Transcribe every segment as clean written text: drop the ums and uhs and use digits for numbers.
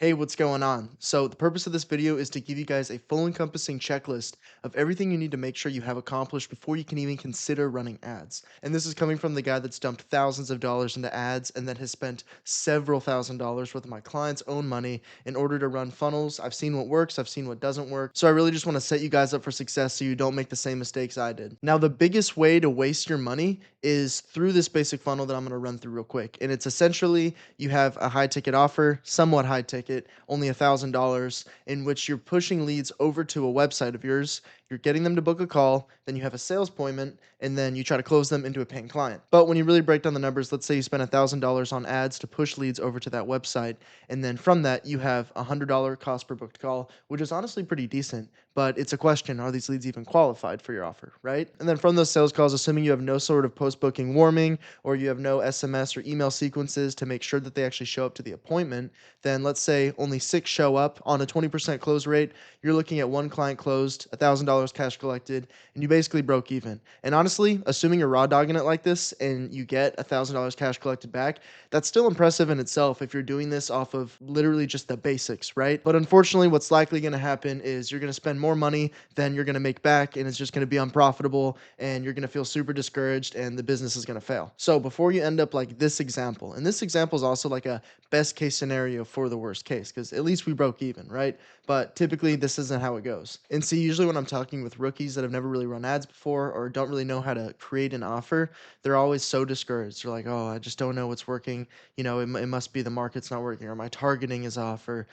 Hey, what's going on? So, the purpose of this video is to give you guys a full encompassing checklist of everything you need to make sure you have accomplished before you can even consider running ads. And this is coming from the guy that's dumped thousands of dollars into ads and then has spent several $1,000s worth of my clients' own money in order to run funnels. I've seen what works, I've seen what doesn't work. So, I really just want to set you guys up for success so you don't make the same mistakes I did. Now, the biggest way to waste your money is through this basic funnel that I'm going to run through real quick. And it's essentially you have a high ticket offer, somewhat high ticket, only $1,000, in which you're pushing leads over to a website of yours. You're getting them to book a call, then you have a sales appointment, and then you try to close them into a paying client. But when you really break down the numbers, let's say you spend $1,000 on ads to push leads over to that website, and then from that you have a $100 cost per booked call, which is honestly pretty decent. But it's a question: are these leads even qualified for your offer, right? And then from those sales calls, assuming you have no sort of post booking warming or you have no SMS or email sequences to make sure that they actually show up to the appointment, then let's say only six show up on a 20% close rate. You're looking at one client closed, $1,000 cash collected, and you basically broke even. And honestly, assuming you're raw dogging it like this and you get $1,000 cash collected back, that's still impressive in itself if you're doing this off of literally just the basics, right? But unfortunately, what's likely going to happen is you're going to spend more money than you're going to make back, and it's just going to be unprofitable, and you're going to feel super discouraged, and the business is going to fail. So before you end up like this example, and this example is also like a best case scenario for the worst case, because at least we broke even, right? But typically, this isn't how it goes. And see, usually when I'm talking with rookies that have never really run ads before or don't really know how to create an offer, they're always so discouraged. They're like, oh, I just don't know what's working. It must be the market's not working, or my targeting is off, or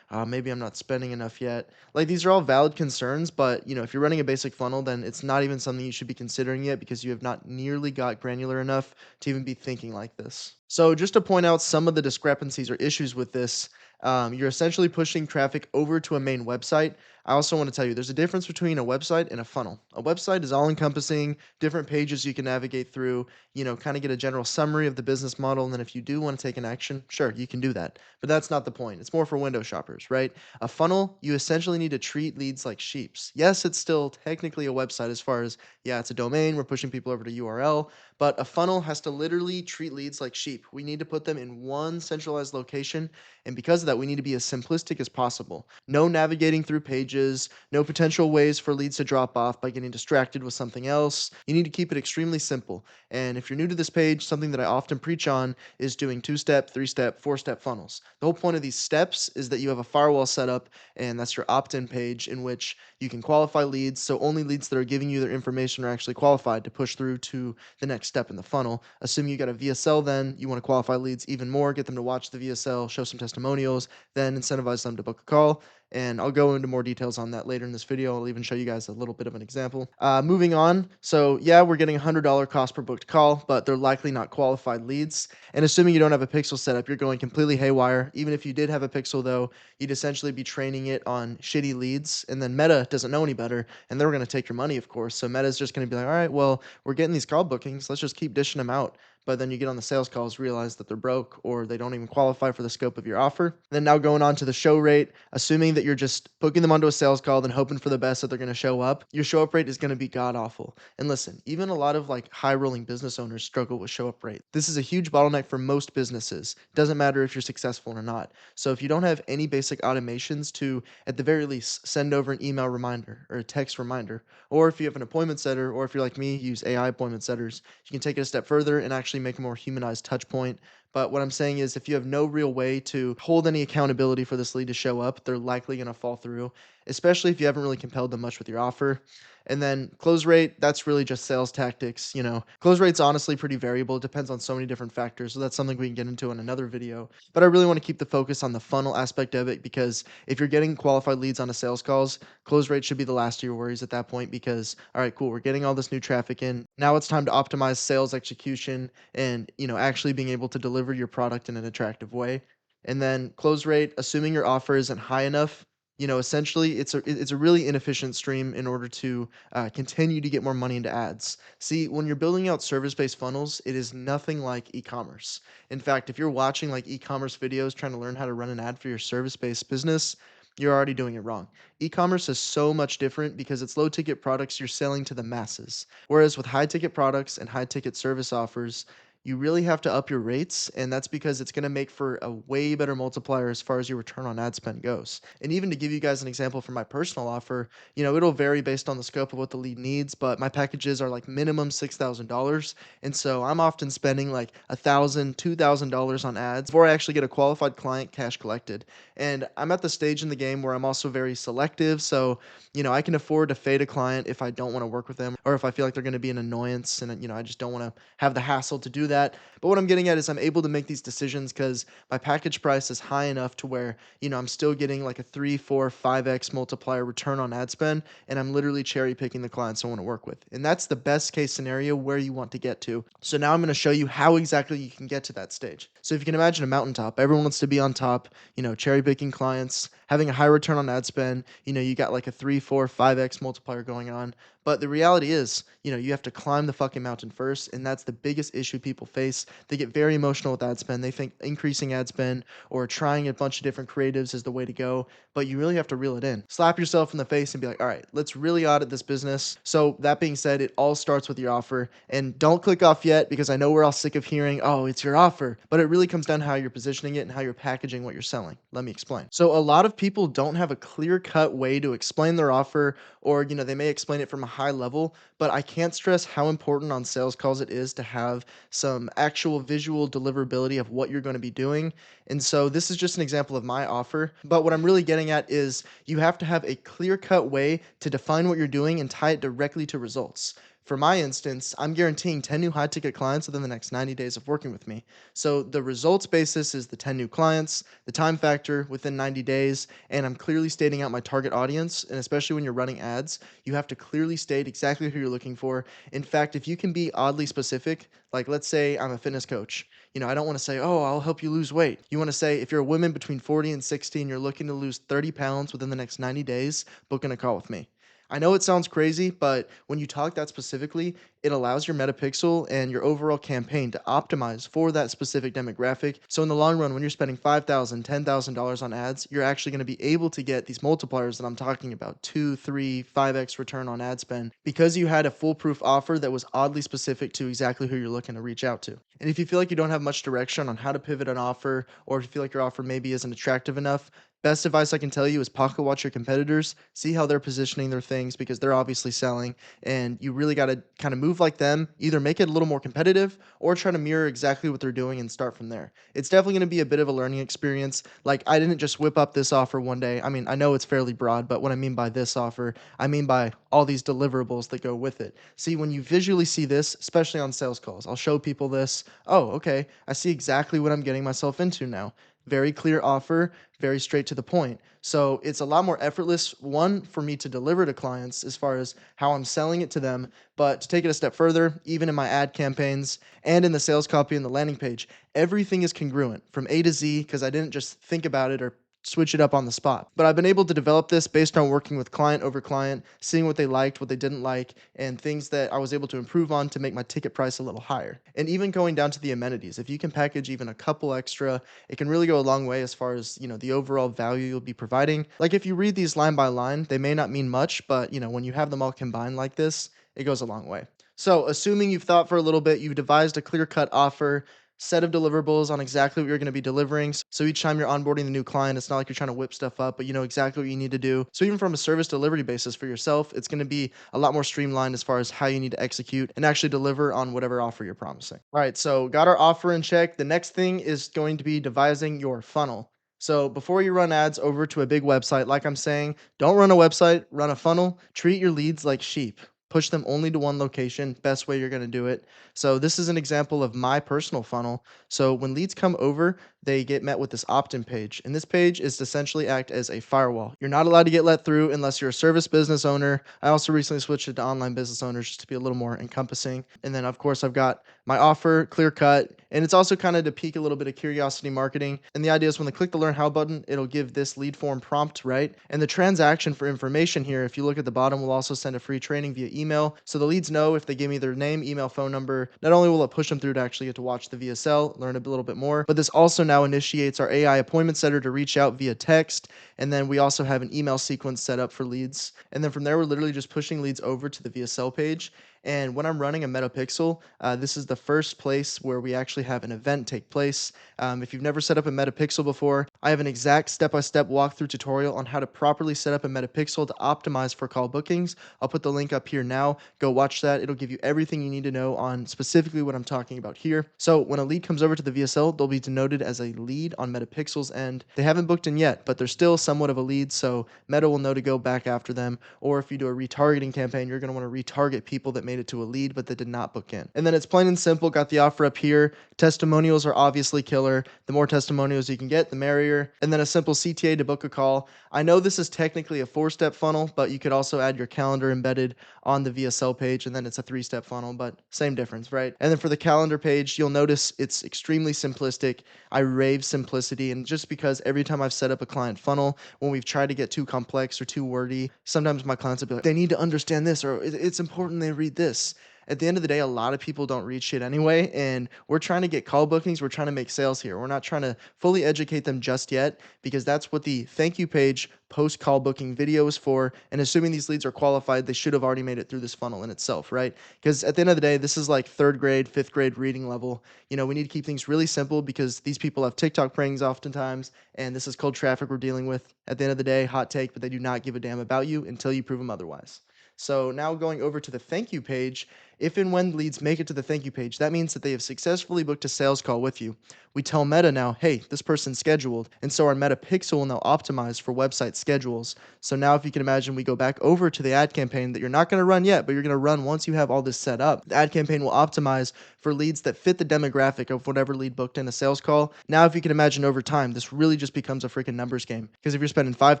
maybe I'm not spending enough yet. Like, these are all valid concerns, but if you're running a basic funnel, then it's not even something you should be considering yet because you have not nearly got granular enough to even be thinking like this. So, just to point out some of the discrepancies or issues with this, you're essentially pushing traffic over to a main website. I also want to tell you there's a difference between a website and a funnel. A website is all encompassing, different pages you can navigate through, kind of get a general summary of the business model. And then if you do want to take an action, sure, you can do that. But that's not the point. It's more for window shoppers, right? A funnel, you essentially need to treat leads like sheeps. Yes, it's still technically a website as far as, yeah, it's a domain. We're pushing people over to URL, but a funnel has to literally treat leads like sheep. We need to put them in one centralized location. And because of that, we need to be as simplistic as possible. No navigating through pages, no potential ways for leads to drop off by getting distracted with something else. You need to keep it extremely simple. And if you're new to this page, something that I often preach on is doing 2-step, 3-step, 4-step funnels. The whole point of these steps is that you have a firewall set up, and that's your opt in page in which you can qualify leads. So only leads that are giving you their information are actually qualified to push through to the next step in the funnel. Assuming you got a VSL, then you want to qualify leads even more, get them to watch the VSL, show some testimonials, then incentivize them to book a call. And I'll go into more details on that later in this video. I'll even show you guys a little bit of an example. Moving on. So, yeah, we're getting $100 cost per booked call, but they're likely not qualified leads. And assuming you don't have a pixel setup, you're going completely haywire. Even if you did have a pixel, though, you'd essentially be training it on shitty leads. And then Meta doesn't know any better, and they're going to take your money, of course. So, Meta's just going to be like, all right, well, we're getting these call bookings. Let's just keep dishing them out. But then you get on the sales calls, realize that they're broke or they don't even qualify for the scope of your offer. Then now going on to the show rate, assuming that you're just booking them onto a sales call, then hoping for the best that they're going to show up, your show up rate is going to be god awful. And listen, even a lot of like high rolling business owners struggle with show up rate. This is a huge bottleneck for most businesses. Doesn't matter if you're successful or not. So if you don't have any basic automations to, at the very least, send over an email reminder or a text reminder, or if you have an appointment setter, or if you're like me, use AI appointment setters, you can take it a step further and actually make a more humanized touch point. But what I'm saying is, if you have no real way to hold any accountability for this lead to show up, they're likely going to fall through, especially if you haven't really compelled them much with your offer. And then close rate, that's really just sales tactics. Close rate's honestly pretty variable. It depends on so many different factors. So that's something we can get into in another video. But I really want to keep the focus on the funnel aspect of it because if you're getting qualified leads on a sales calls, close rate should be the last of your worries at that point because, all right, cool, we're getting all this new traffic in. Now it's time to optimize sales execution and, actually being able to deliver your product in an attractive way. And then close rate, assuming your offer isn't high enough, essentially it's a really inefficient stream in order to continue to get more money into ads. See, when you're building out service-based funnels, it is nothing like e-commerce. In fact, if you're watching like e-commerce videos trying to learn how to run an ad for your service-based business, you're already doing it wrong. E-commerce is so much different because it's low ticket products you're selling to the masses. Whereas with high ticket products and high ticket service offers, you really have to up your rates, and that's because it's going to make for a way better multiplier as far as your return on ad spend goes. And even to give you guys an example from my personal offer, it'll vary based on the scope of what the lead needs, but my packages are like minimum $6,000. And so I'm often spending like $1,000, $2,000 on ads before I actually get a qualified client cash collected. And I'm at the stage in the game where I'm also very selective. So, I can afford to fade a client if I don't want to work with them or if I feel like they're going to be an annoyance and, I just don't want to have the hassle to do that. But what I'm getting at is I'm able to make these decisions because my package price is high enough to where, I'm still getting like a 3, 4, 5x multiplier return on ad spend. And I'm literally cherry picking the clients I want to work with. And that's the best case scenario where you want to get to. So now I'm going to show you how exactly you can get to that stage. So if you can imagine a mountaintop, everyone wants to be on top, cherry picking clients, having a high return on ad spend, you got like a 3, 4, 5x multiplier going on. But the reality is, you have to climb the fucking mountain first, and that's the biggest issue people face. They get very emotional with ad spend. They think increasing ad spend or trying a bunch of different creatives is the way to go, but you really have to reel it in. Slap yourself in the face and be like, all right, let's really audit this business. So that being said, it all starts with your offer. And don't click off yet because I know we're all sick of hearing, oh, it's your offer. But it really comes down to how you're positioning it and how you're packaging what you're selling. Let me explain. So a lot of people don't have a clear-cut way to explain their offer, or they may explain it from a high level, but I can't stress how important on sales calls it is to have some actual visual deliverability of what you're going to be doing. And so this is just an example of my offer, but what I'm really getting at is you have to have a clear-cut way to define what you're doing and tie it directly to results. For my instance, I'm guaranteeing 10 new high ticket clients within the next 90 days of working with me. So the results basis is the 10 new clients, the time factor within 90 days, and I'm clearly stating out my target audience. And especially when you're running ads, you have to clearly state exactly who you're looking for. In fact, if you can be oddly specific, like let's say I'm a fitness coach, I don't want to say, oh, I'll help you lose weight. You want to say, if you're a woman between 40 and 60 and you're looking to lose 30 pounds within the next 90 days, book in a call with me. I know it sounds crazy, but when you talk that specifically, it allows your metapixel and your overall campaign to optimize for that specific demographic. So in the long run, when you're spending $5,000, $10,000 on ads, you're actually going to be able to get these multipliers that I'm talking about, 2, 3, 5x return on ad spend, because you had a foolproof offer that was oddly specific to exactly who you're looking to reach out to. And if you feel like you don't have much direction on how to pivot an offer, or if you feel like your offer maybe isn't attractive enough, best advice I can tell you is pocket watch your competitors, see how they're positioning their things because they're obviously selling, and you really got to kind of move like them, either make it a little more competitive or try to mirror exactly what they're doing and start from there. It's definitely going to be a bit of a learning experience. Like, I didn't just whip up this offer one day. I mean, I know it's fairly broad, but what I mean by this offer, I mean by all these deliverables that go with it. See, when you visually see this, especially on sales calls, I'll show people this. Oh, okay, I see exactly what I'm getting myself into now. Very clear offer, very straight to the point. So it's a lot more effortless, one, for me to deliver to clients as far as how I'm selling it to them. But to take it a step further, even in my ad campaigns and in the sales copy and the landing page, everything is congruent from A to Z because I didn't just think about it or switch it up on the spot. But I've been able to develop this based on working with client over client, seeing what they liked, what they didn't like, and things that I was able to improve on to make my ticket price a little higher. And even going down to the amenities, if you can package even a couple extra, it can really go a long way as far as, the overall value you'll be providing. Like if you read these line by line, they may not mean much, but when you have them all combined like this, it goes a long way. So, assuming you've thought for a little bit, you've devised a clear-cut offer, set of deliverables on exactly what you're going to be delivering. So each time you're onboarding the new client, it's not like you're trying to whip stuff up, but you know exactly what you need to do. So even from a service delivery basis for yourself, it's going to be a lot more streamlined as far as how you need to execute and actually deliver on whatever offer you're promising. All right, so got our offer in check. The next thing is going to be devising your funnel. So before you run ads over to a big website, like I'm saying, don't run a website, run a funnel. Treat your leads like sheep. Push them only to one location, best way you're going to do it. So this is an example of my personal funnel. So when leads come over, they get met with this opt-in page. And this page is to essentially act as a firewall. You're not allowed to get let through unless you're a service business owner. I also recently switched it to online business owners just to be a little more encompassing. And then of course I've got my offer clear cut. And it's also kind of to pique a little bit of curiosity marketing. And the idea is when they click the learn how button, it'll give this lead form prompt, right? And the transaction for information here, if you look at the bottom, will also send a free training via email. So the leads know if they give me their name, email, phone number, not only will it push them through to actually get to watch the VSL, learn a little bit more, but this also now initiates our AI appointment setter to reach out via text. And then we also have an email sequence set up for leads. And then from there, we're literally just pushing leads over to the VSL page. And when I'm running a Metapixel, this is the first place where we actually have an event take place. If you've never set up a Metapixel before, I have an exact step-by-step walkthrough tutorial on how to properly set up a Metapixel to optimize for call bookings. I'll put the link up here now. Go watch that. It'll give you everything you need to know on specifically what I'm talking about here. So when a lead comes over to the VSL, they'll be denoted as a lead on Metapixel's end. They haven't booked in yet, but they're still somewhat of a lead, so Meta will know to go back after them. Or if you do a retargeting campaign, you're going to want to retarget people that made it to a lead but that did not book in. And then it's plain and simple. Got the offer up here. Testimonials are obviously killer. The more testimonials you can get, the merrier. And then a simple CTA to book a call. I know this is technically a 4-step funnel, but you could also add your calendar embedded on the VSL page, and then it's a 3-step funnel, but same difference, right? And then for the calendar page, you'll notice it's extremely simplistic. I rave simplicity, and just because every time I've set up a client funnel, when we've tried to get too complex or too wordy, sometimes my clients will be like, they need to understand this, or it's important they read this. At the end of the day, a lot of people don't read shit anyway, and we're trying to get call bookings. We're trying to make sales here. We're not trying to fully educate them just yet, because that's what the thank you page post call booking video is for. And assuming these leads are qualified, they should have already made it through this funnel in itself, right? Because at the end of the day, this is like 3rd grade, 5th grade reading level. We need to keep things really simple because these people have TikTok pranks oftentimes, and this is cold traffic we're dealing with. At the end of the day, hot take, but they do not give a damn about you until you prove them otherwise. So now going over to the thank you page, if and when leads make it to the thank you page, that means that they have successfully booked a sales call with you. We tell Meta now, hey, this person's scheduled. And so our Meta Pixel will now optimize for website schedules. So now if you can imagine, we go back over to the ad campaign that you're not going to run yet, but you're going to run once you have all this set up. The ad campaign will optimize for leads that fit the demographic of whatever lead booked in a sales call. Now, if you can imagine over time, this really just becomes a freaking numbers game. Because if you're spending $5,000,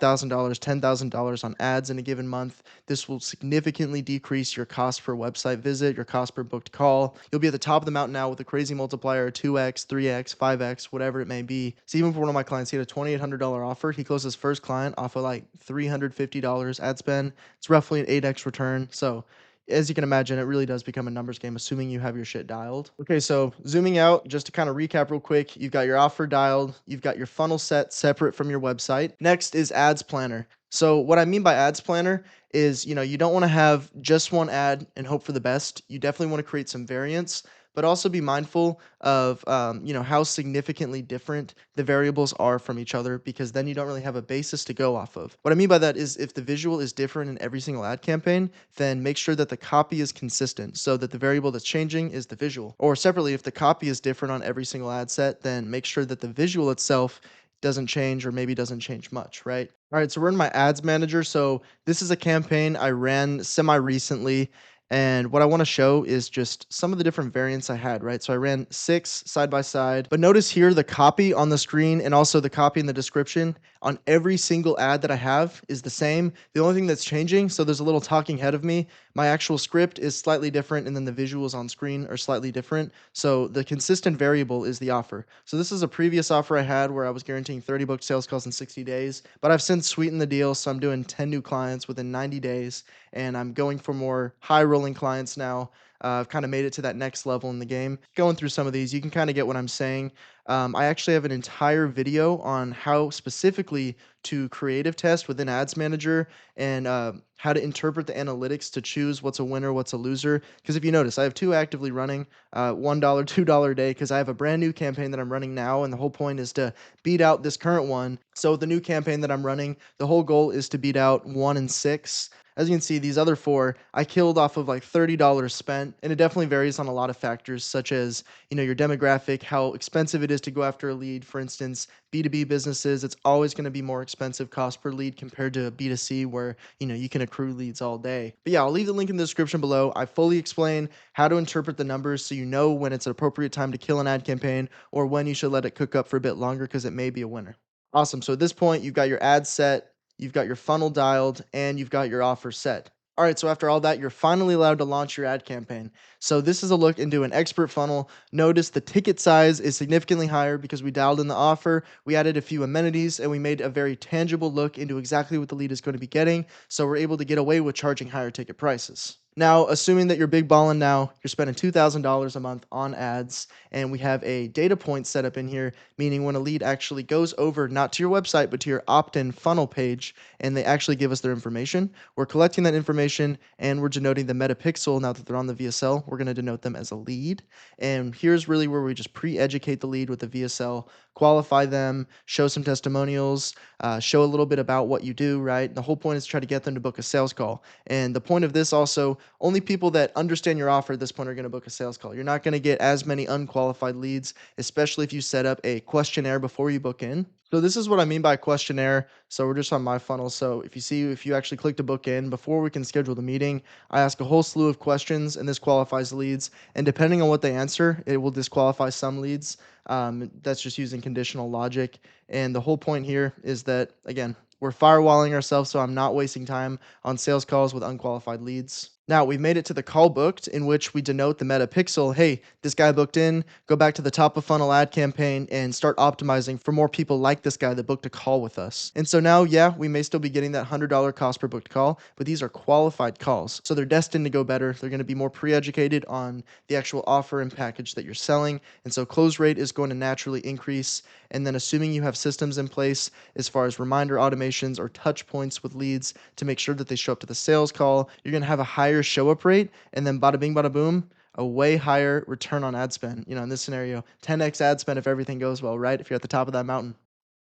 $10,000 on ads in a given month, this will significantly decrease your cost per website visit, your cost per booked call. You'll be at the top of the mountain now with a crazy multiplier, 2x, 3x, 5x, whatever it may be. So even for one of my clients, he had a $2,800 offer. He closed his first client off of like $350 ad spend. It's roughly an 8x return. So as you can imagine, it really does become a numbers game, assuming you have your shit dialed. Okay, so zooming out, just to kind of recap real quick, you've got your offer dialed, you've got your funnel set separate from your website. Next is Ads Planner. So what I mean by Ads Planner is, you don't want to have just one ad and hope for the best. You definitely want to create some variance, but also be mindful of how significantly different the variables are from each other, because then you don't really have a basis to go off of. What I mean by that is if the visual is different in every single ad campaign, then make sure that the copy is consistent so that the variable that's changing is the visual. Or separately, if the copy is different on every single ad set, then make sure that the visual itself doesn't change or maybe doesn't change much, right? All right, so we're in my ads manager. So this is a campaign I ran semi recently. And what I want to show is just some of the different variants I had, right? So I ran 6 side by side, but notice here the copy on the screen and also the copy in the description on every single ad that I have is the same. The only thing that's changing, so there's a little talking head of me. My actual script is slightly different, and then the visuals on screen are slightly different. So the consistent variable is the offer. So this is a previous offer I had where I was guaranteeing 30 booked sales calls in 60 days, but I've since sweetened the deal. So I'm doing 10 new clients within 90 days, and I'm going for more high rolling clients now. I've kind of made it to that next level in the game. Going through some of these, you can kind of get what I'm saying. I actually have an entire video on how specifically to creative test within Ads Manager and how to interpret the analytics to choose what's a winner, what's a loser. Because if you notice, I have 2 actively running, $1, $2 a day, because I have a brand new campaign that I'm running now, and the whole point is to beat out this current one. So the new campaign that I'm running, the whole goal is to beat out 1 and 6. As you can see, these other 4 I killed off of like $30 spent, and it definitely varies on a lot of factors, such as your demographic, how expensive it is to go after a lead. For instance, B2B businesses, it's always going to be more expensive cost per lead compared to B2C, where you can accrue leads all day. But yeah, I'll leave the link in the description below. I fully explain how to interpret the numbers so you know when it's an appropriate time to kill an ad campaign or when you should let it cook up for a bit longer because it may be a winner. Awesome. So at this point, you've got your ad set, you've got your funnel dialed, and you've got your offer set. All right, so after all that, you're finally allowed to launch your ad campaign. So this is a look into an expert funnel. Notice the ticket size is significantly higher because we dialed in the offer, we added a few amenities, and we made a very tangible look into exactly what the lead is going to be getting. So we're able to get away with charging higher ticket prices. Now, assuming that you're big balling now, you're spending $2,000 a month on ads, and we have a data point set up in here, meaning when a lead actually goes over not to your website, but to your opt in funnel page, and they actually give us their information, we're collecting that information and we're denoting the metapixel. Now that they're on the VSL, we're going to denote them as a lead. And here's really where we just pre educate the lead with the VSL, qualify them, show some testimonials, show a little bit about what you do, right? The whole point is to try to get them to book a sales call. And the point of this also, only people that understand your offer at this point are going to book a sales call. You're not going to get as many unqualified leads, especially if you set up a questionnaire before you book in. So this is what I mean by questionnaire. So we're just on my funnel. So if you actually click to book in before we can schedule the meeting, I ask a whole slew of questions and this qualifies leads. And depending on what they answer, it will disqualify some leads. That's just using conditional logic. And the whole point here is that, again, we're firewalling ourselves so I'm not wasting time on sales calls with unqualified leads. Now we've made it to the call booked, in which we denote the metapixel. Hey, this guy booked in. Go back to the top of funnel ad campaign and start optimizing for more people like this guy that booked a call with us. And so now, yeah, we may still be getting that $100 cost per booked call, but these are qualified calls. So they're destined to go better. They're going to be more pre educated on the actual offer and package that you're selling. And so close rate is going to naturally increase. And then, assuming you have systems in place as far as reminder automations or touch points with leads to make sure that they show up to the sales call, you're going to have a higher show up rate. And then, bada bing, bada boom, a way higher return on ad spend. In this scenario, 10x ad spend if everything goes well, right? If you're at the top of that mountain.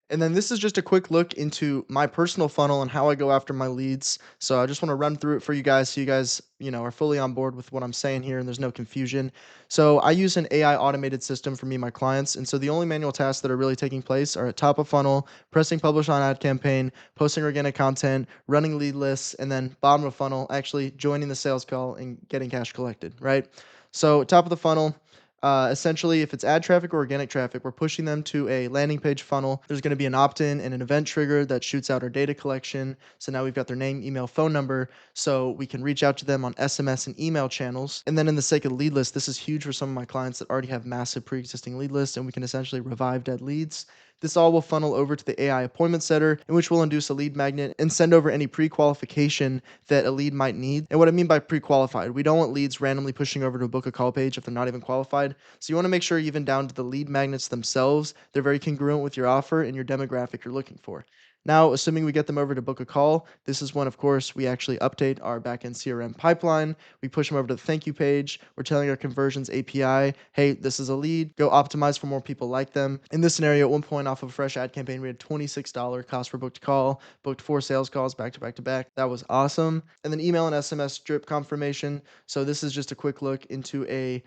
And then this is just a quick look into my personal funnel and how I go after my leads. So I just want to run through it for you guys so you guys, are fully on board with what I'm saying here and there's no confusion. So I use an AI automated system for me and my clients. And so the only manual tasks that are really taking place are at top of funnel, pressing publish on ad campaign, posting organic content, running lead lists, and then bottom of funnel, actually joining the sales call and getting cash collected, right? So top of the funnel, essentially, if it's ad traffic or organic traffic, we're pushing them to a landing page funnel. There's going to be an opt in and an event trigger that shoots out our data collection. So now we've got their name, email, phone number, so we can reach out to them on SMS and email channels. And then, in the sake of lead list, this is huge for some of my clients that already have massive pre existing lead lists, and we can essentially revive dead leads. This all will funnel over to the AI appointment setter, in which we'll induce a lead magnet and send over any pre qualification that a lead might need. And what I mean by pre qualified, we don't want leads randomly pushing over to a book a call page if they're not even qualified. So you want to make sure, even down to the lead magnets themselves, they're very congruent with your offer and your demographic you're looking for. Now, assuming we get them over to book a call, this is when, of course, we actually update our backend CRM pipeline. We push them over to the thank you page. We're telling our conversions API, hey, this is a lead. Go optimize for more people like them. In this scenario, at one point off of a fresh ad campaign, we had $26 cost per booked call, booked 4 sales calls back to back to back. That was awesome. And then email and SMS drip confirmation. So this is just a quick look into a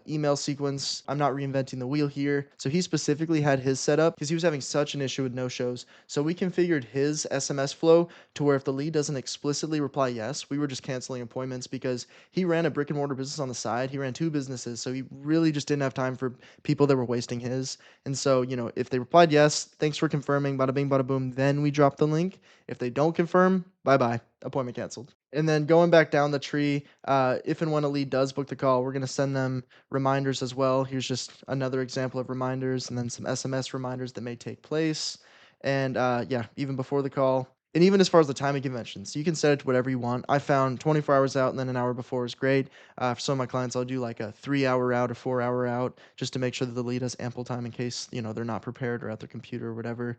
email sequence. I'm not reinventing the wheel here. So he specifically had his set up because he was having such an issue with no shows. So we configured his SMS flow to where if the lead doesn't explicitly reply yes, we were just canceling appointments because he ran a brick and mortar business on the side. He ran 2 businesses. So he really just didn't have time for people that were wasting his. And so, if they replied yes, thanks for confirming, bada bing, bada boom, then we drop the link. If they don't confirm, bye bye, appointment canceled. And then going back down the tree, if and when a lead does book the call, we're going to send them reminders as well. Here's just another example of reminders, and then some SMS reminders that may take place. And yeah, even before the call. And even as far as the timing conventions, you can set it to whatever you want. I found 24 hours out and then an hour before is great. For some of my clients, I'll do like a 3 hour out or 4 hour out just to make sure that the lead has ample time in case they're not prepared or at their computer or whatever.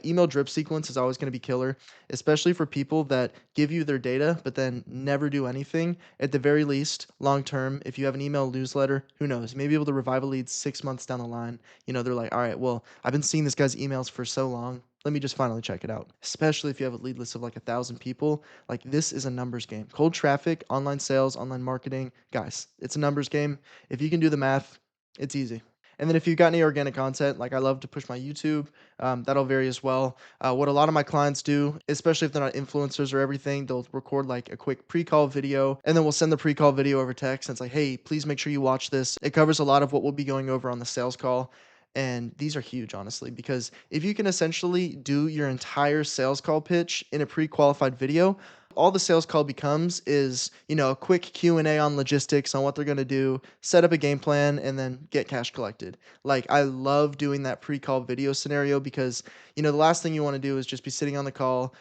Email drip sequence is always going to be killer, especially for people that give you their data but then never do anything. At the very least, long term, if you have an email newsletter, who knows? Maybe able to revive a lead 6 months down the line. They're like, all right, well, I've been seeing this guy's emails for so long. Let me just finally check it out. Especially if you have a lead list of like 1,000 people. Like, this is a numbers game. Cold traffic, online sales, online marketing. Guys, it's a numbers game. If you can do the math, it's easy. And then if you've got any organic content, like I love to push my YouTube, that'll vary as well. What a lot of my clients do, especially if they're not influencers or everything, they'll record like a quick pre-call video, and then we'll send the pre-call video over text. And it's like, hey, please make sure you watch this. It covers a lot of what we'll be going over on the sales call. And these are huge, honestly, because if you can essentially do your entire sales call pitch in a pre qualified video, All the sales call becomes is, a quick Q&A on logistics, on what they're gonna do, set up a game plan, and then get cash collected. Like, I love doing that pre-call video scenario because, the last thing you wanna do is just be sitting on the call,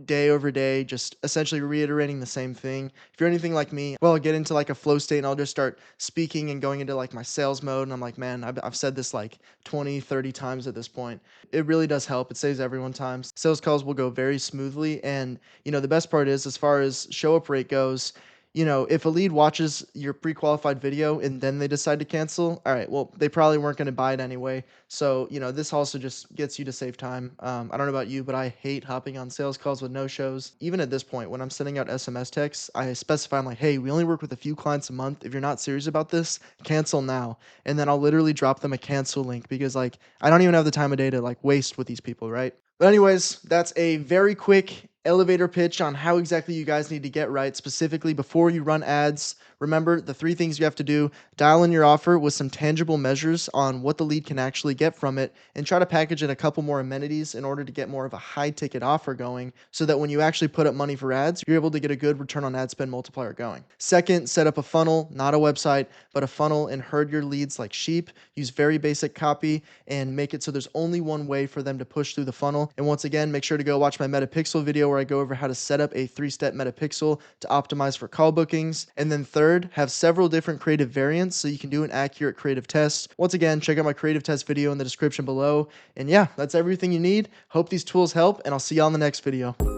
day over day, just essentially reiterating the same thing. If you're anything like me, well, I'll get into like a flow state and I'll just start speaking and going into like my sales mode. And I'm like, man, I've said this like 20, 30 times at this point. It really does help. It saves everyone time. Sales calls will go very smoothly. And, the best part is, as far as show up rate goes, if a lead watches your pre-qualified video and then they decide to cancel, all right, well, they probably weren't going to buy it anyway. So, this also just gets you to save time. I don't know about you, but I hate hopping on sales calls with no shows. Even at this point, when I'm sending out SMS texts, I specify, I'm like, hey, we only work with a few clients a month. If you're not serious about this, cancel now. And then I'll literally drop them a cancel link because, like, I don't even have the time of day to like waste with these people, right? But anyways, that's a very quick elevator pitch on how exactly you guys need to get right, specifically before you run ads. Remember the three things you have to do: dial in your offer with some tangible measures on what the lead can actually get from it, and try to package in a couple more amenities in order to get more of a high ticket offer going so that when you actually put up money for ads, you're able to get a good return on ad spend multiplier going. Second, set up a funnel, not a website, but a funnel, and herd your leads like sheep. Use very basic copy and make it so there's only one way for them to push through the funnel. And once again, make sure to go watch my metapixel video where I go over how to set up a 3-step metapixel to optimize for call bookings. And then third, have several different creative variants so you can do an accurate creative test. Once again, check out my creative test video in the description below. And yeah, that's everything you need. Hope these tools help, and I'll see you on the next video.